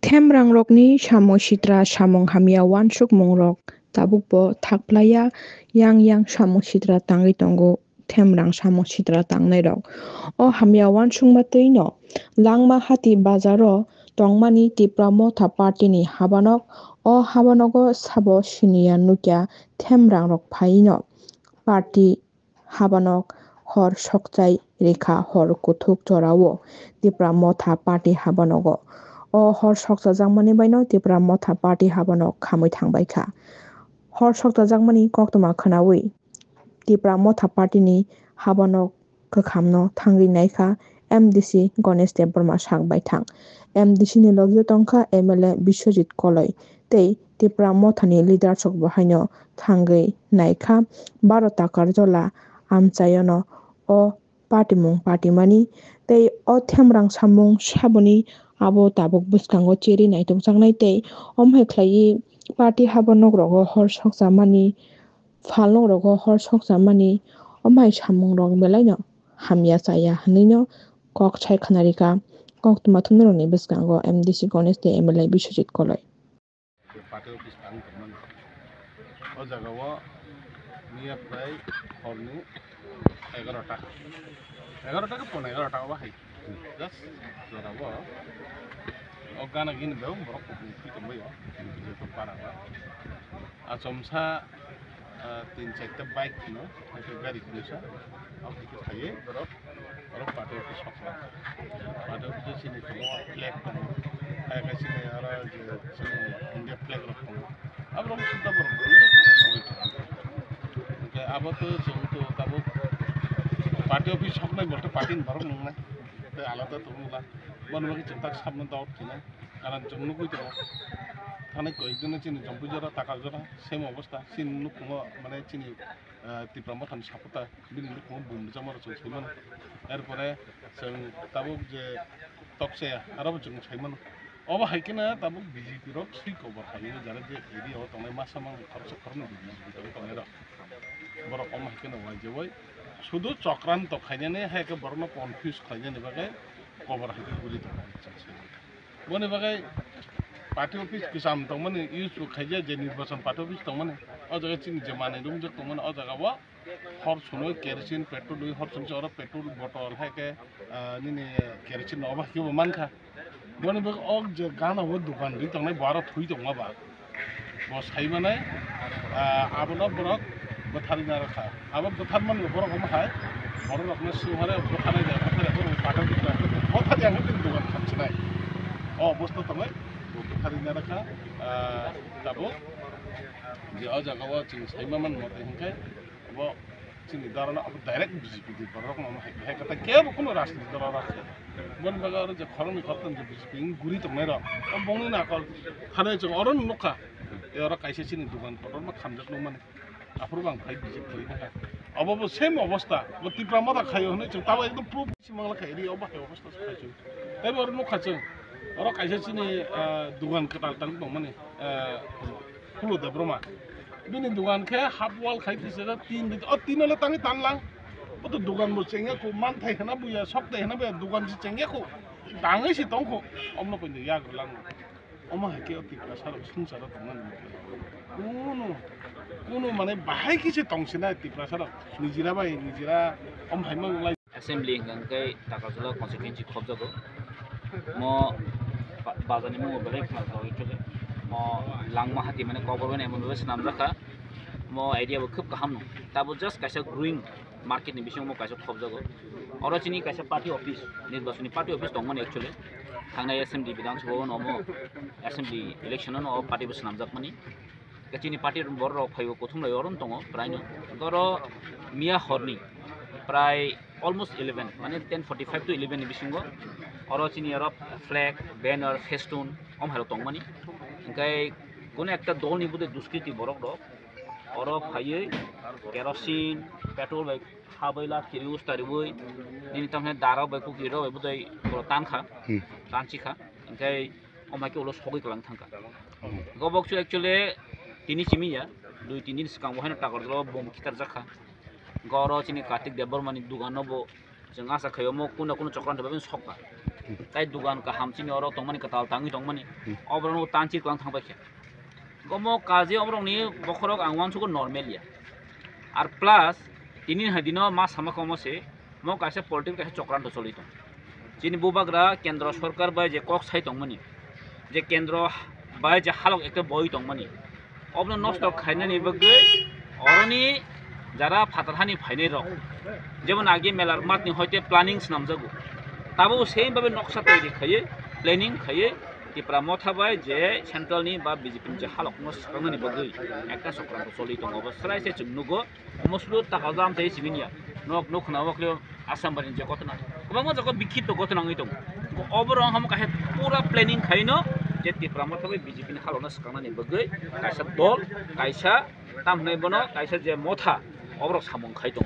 Themrangrokni samung sitra samung hamya wansuk mungrok tabukbo thakplaya yang samung sitra tangwi tongo themrang samung sitra tangnai rok o hamya wansukma twi no langma hati bazaro tongmani tipramo tha party ni habanok o habanogo sabo siniya nukya themrangrok phai no party habanok hor sokchai rekha hor kuthuk chorao tipramo tha party habanogo o hor sokjajakmani bai no tipra motha party habano khamui thangbai kha hor sokjajakmani koktoma khanawi tipra motha party ni habano kwkhamno thangwi naikha MDC Ganesh Deborma sakbai thang MDC ni logyo tongkha MLA Biswajit Koloi tei tipra mothani leader sok bo haino thangwi naikha 12 takar jola amchayono o party mung party mani tei o themrang samung saboni abo tabuk bwskango cheri naitokjaknai tei omhai khlaiui party habanok rogo hor sokjamani phalnok rogo hor sokjamani omhai samung rok belai no hamya chaya hinui no kok sai khnarika koktoma thungrokni bwskango MDC Ganesh tei MLA Biswajit Koloi party office tang tongmani o jagao miya prai horni 11ta 11ta ko 11ta ba hai just jorabo o gana gini do borok ko ti tomboyo to para ba achomsa 3-4 bike no itu gari kusa au tikit khaye borok party office sokla party office sini to flag to ay kasi ni ara sini India flag rok abro sudah borok okay abo to jeng to tabo party office soknai bolte party borok nungnai te alada to mula bon magi cinta sabna daw thina karan jungnu koi to থানায় কয়েকজনে চিনি জম্পুজরা টাকা জরা same অবস্থা চিনি নুকুমো মানে চিনি তিপ্রামো থান সাপোতা বিনি নুকুমো বুমজামার जों সাইমান এরপরে जों তাবুক যে টকসে আরব जों সাইমান অবা হাইকেনা তাবুক বিজেপি রক সুই কভার হাইনো যারা যে এরিয়াও তংনাই মাসামাং খরচ খরনো বিজেপি তংনাই রক বড় কম হাইকেনা ওয়াই যে ওই শুধু চক্রান্ত খাইনানে হাইকে বড় কনফিউজ খাইনানে বাগে কভার হাইকে গুলি তো বনে বাগে party office kisam tongmani use khaija je nirbachan party office tongmani o jaga chini je mane dum je tongmani o jaga wa hor suno kerosene petrol dui hor sunse ora petrol botol hake nini kerosene oba kibo mankha boni bag og je gana ho dukan dui tongnai bara thui tongma ba bo saimane abono borok bothari na rakha abo bothar man borok om hai borok rokne suhare botharai ja bothari party office bothari ang dukan khamchnai o অবস্থা tongai थारिना रखा तबो जे अ जगह चिन साइमामन मते हिंखाय अब चिनि दारना अब direct BJP दि बरक न हाय कता के कुनो राजनीति दल राखे बन बगर जे खरन खतन जे बीजेपी गुरी त मेरा अब बंगनि ना कल थाने जों अरन नखा एरा काइसे चिनि दुकान पटर मा खामजक न माने आफुर बां फाइ बीजेपी थाखा अब अब सेम अवस्था ब तिप्रा मता खायो हने जों ताबो एकदम प्रुफ सिमंगला खायरि अब हाय अवस्था खायजो तैबो अरन नखा जों orang kaisa sini dugan ketal tang dong mana pulau Deborma bini dugan kayak half wall kayak kisah tin tin oleh tangi tanlang itu dugan mau cengnya ku mantai kena bu ya sok deh kena bu ya dugan si cengnya ku tangi si tongku omno punya ya gelang omah hake otik kasar sung sara tongan kuno mana bahaya kisah tong sini otik kasar nijira bayi nijira om haimang lagi assembly ngangkai takazula konstituensi khobjago mo bazani mo belai khna taw chole mo langma hati mane cover wen emon bes nam rakha mo idea bo khub kaham no tabo just kaisa growing market ni bising mo kaisa khobjago oro chini kaisa party office nirbachoni party office tongmani actually thangnai assembly bidhan sabha no mo assembly election no party bes namjak mani kachini party bor rok phaibo kothum lai oron tongo prai no goro mia horni prai almost 11 মানে 10:45 to 11 bisingo oro chini arab flag banner festoon om halo tongmani enkai kono ekta dol ni bude duskriti borok rok oro phaiye kerosene petrol bai khabaila kirius tariboi nini tamne dara bai ku kiro bai budai tan kha tanchi kha enkai omake ulo sogoi kalang thangka gobok chu actually tini chimi ya 2-3 din sikang bohana takor dro bom kitar jakha goro chini Kartik Debormani dugano bo जों आसा खायो कुनो कुनो चक्रान्त बाबेन सकबा tai dugan ka hamchini oro tongmani katal tangi tongmani obrong tanchi klang thangbai khe gomo kaje obrong ni bokhorok angwan suko normalia আর plus তিনি হাদিনো মা সামাকমসে ম কাছে political কাছে চক্রান্ত চলিত যিনি বুবাগ্রা কেন্দ্র সরকার বাই যে কক সাই দংমানি যে কেন্দ্র বাই যে হালক একটা বই দংমানি অবন নষ্ট খাইনানি বগৈ অরনি যারা ফাতারহানি ফাইনে রক যেমন আগে মেলার মাতনি হইতে প্ল্যানিং নামজাগো তাবো সেম ভাবে নকশা তৈরি খাইয়ে প্ল্যানিং খাইয়ে টিপ্রা মথাবাই যে সেন্ট্রালনি বা বিজেপিনি যে হালক নস্কাংনানি বগৈ একটা চক্রান্ত চলি দङ অবস্থায় সে চুমনুগো মসলু টাকা দাম তাই সিমিনিয়া নক নক নাওকলে আসাম বানি যে ঘটনা গোबां জায়গা বিক্ষিপ্ত ঘটনা নङै दङ অবরং হাম কাহে পুরা প্ল্যানিং খাইনো যে টিপ্রা মথাবাই বিজেপিনি হালক নস্কাংনানি বগৈ কাইসা দল কাইসা তামनै বনো কাইসা যে মথা অবরক সামং খাই दङ